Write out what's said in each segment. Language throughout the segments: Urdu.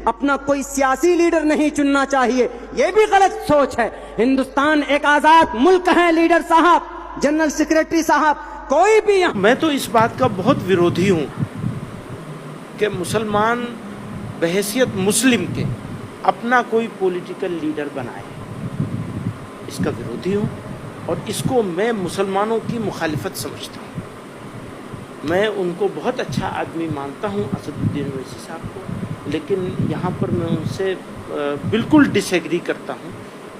اپنا کوئی سیاسی لیڈر نہیں چننا چاہیے، یہ بھی غلط سوچ ہے۔ ہندوستان ایک آزاد ملک ہے لیڈر صاحب، جنرل سیکریٹری صاحب، کوئی بھی یہاں۔ میں تو اس بات کا بہت ویرودھی ہوں کہ مسلمان بحیثیت مسلم کے اپنا کوئی پولیٹیکل لیڈر بنائے، اس کا ویرودھی ہوں، اور اس کو میں مسلمانوں کی مخالفت سمجھتا ہوں۔ میں ان کو بہت اچھا آدمی مانتا ہوں، اسد الدین اویسی صاحب کو، لیکن یہاں پر میں ان سے بالکل ڈس ایگری کرتا ہوں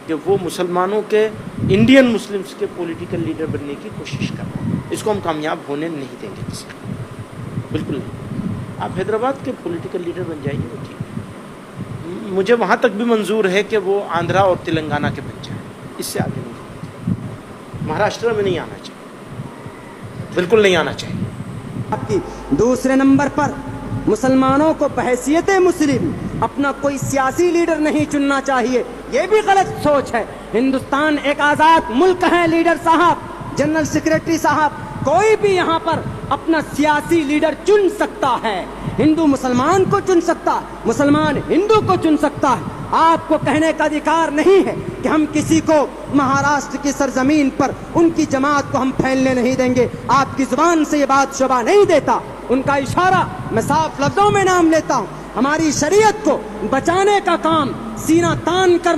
کہ وہ مسلمانوں کے انڈین مسلمز کے پولیٹیکل لیڈر بننے کی کوشش کر رہے ہیں۔ اس کو ہم کامیاب ہونے نہیں دیں گے کسی کو، بالکل نہیں۔ آپ حیدرآباد کے پولیٹیکل لیڈر بن جائیے، وہ ٹھیک ہے، مجھے وہاں تک بھی منظور ہے کہ وہ آندھرا اور تلنگانہ کے بن جائیں، اس سے آگے نہیں۔ مہاراشٹر میں نہیں آنا چاہیے، بالکل نہیں آنا چاہیے۔ آپ کی دوسرے نمبر پر مسلمانوں کو بحیثیت مسلم اپنا کوئی سیاسی لیڈر نہیں چننا چاہیے، یہ بھی غلط سوچ ہے۔ ہندوستان ایک آزاد ملک ہے لیڈر صاحب، جنرل سیکریٹری صاحب، کوئی بھی یہاں پر اپنا سیاسی لیڈر چن سکتا ہے۔ ہندو مسلمان کو چن سکتا، مسلمان ہندو کو چن سکتا ہے۔ آپ کو کہنے کا ادھیکار نہیں ہے کہ ہم کسی کو مہاراشٹر کی سرزمین پر ان کی جماعت کو ہم پھیلنے نہیں دیں گے۔ آپ کی زبان سے یہ بات شوبھا نہیں دیتا، ان کا اشارہ میں صاف لفظوں میں نام لیتا ہوں۔ ہماری شریعت کو بچانے کا کام سینہ تان کر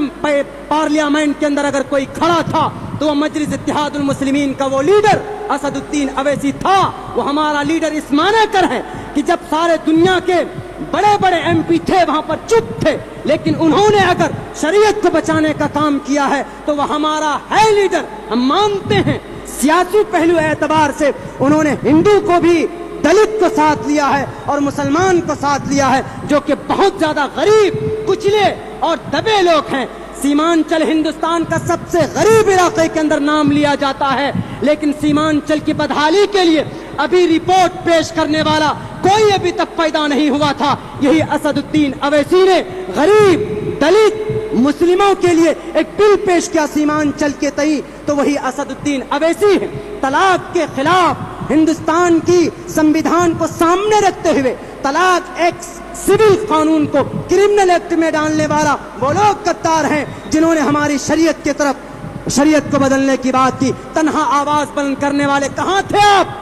پارلیمنٹ کے اندر اگر کوئی کھڑا تھا تو وہ مجلس اتحاد المسلمین کا وہ لیڈر اسد الدین اویسی تھا۔ وہ ہمارا لیڈر اس معنی کر ہے کہ جب سارے دنیا کے بڑے بڑے ایم پی تھے وہاں پر چپ تھے، لیکن انہوں نے اگر شریعت کو بچانے کا کام کیا ہے تو وہ ہمارا ہے لیڈر، ہم مانتے ہیں۔ سیاسی پہلو اعتبار سے انہوں نے ہندو کو بھی، دلت کو ساتھ لیا ہے اور مسلمان کو ساتھ لیا ہے، جو کہ بہت زیادہ غریب، کچلے اور دبے لوگ ہیں۔ سیمانچل ہندوستان کا سب سے غریب علاقے کے اندر نام لیا جاتا ہے، لیکن سیمانچل کی بدحالی کے لیے ابھی رپورٹ پیش کرنے والا کوئی ابھی تک پیدا نہیں ہوا تھا۔ یہی اسد الدین اویسی نے غریب، دلت، مسلموں کے لیے ایک بل پیش کیا سیمانچل کے تئیں، تو وہی اسد الدین اویسی ہے۔ طلاق کے خلاف ہندوستان کی سمویدھان کو سامنے رکھتے ہوئے طلاق ایک سول قانون کو کرمنل ایکٹ میں ڈالنے والا وہ لوگ غدار ہیں جنہوں نے ہماری شریعت کی طرف، شریعت کو بدلنے کی بات کی۔ تنہا آواز بلند کرنے والے کہاں تھے آپ؟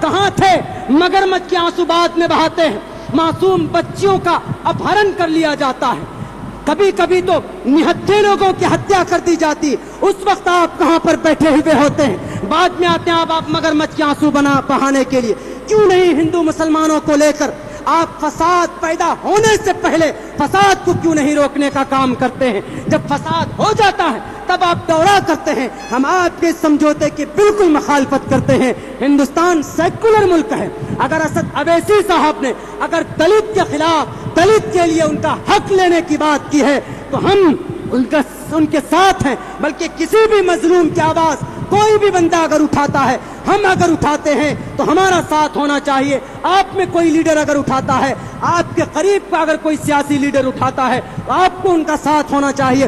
کہاں تھے؟ مگرمچھ کے آنسو بعد میں بہاتے ہیں، معصوم بچیوں کا اپہرن کر لیا جاتا ہے، کبھی کبھی تو نہتھے لوگوں کی ہتیا کر دی جاتی، اس وقت آپ کہاں پر بیٹھے ہوئے ہوتے ہیں؟ بعد میں آتے ہیں آپ مگرمچھ کے آنسو بہانے کے لیے۔ کیوں نہیں ہندو مسلمانوں کو لے کر آپ فساد پیدا ہونے سے پہلے فساد کو کیوں نہیں روکنے کا کام کرتے ہیں؟ جب فساد ہو جاتا ہے تب آپ دورہ کرتے ہیں۔ ہم آپ کے سمجھوتے کی بالکل مخالفت کرتے ہیں۔ ہندوستان سیکولر ملک ہے۔ اگر اسد اویسی صاحب نے اگر دلت کے خلاف، دلت کے لیے ان کا حق لینے کی بات کی ہے تو ہم ان کے ساتھ ہیں، بلکہ کسی بھی مظلوم کی آواز کوئی بھی بندہ اگر اٹھاتا ہے، ہم اگر اٹھاتے ہیں تو ہمارا ساتھ ہونا چاہیے۔ آپ میں کوئی لیڈر اگر اٹھاتا ہے، آپ کے قریب کا اگر کوئی سیاسی لیڈر اٹھاتا ہے تو آپ کو ان کا ساتھ ہونا چاہیے،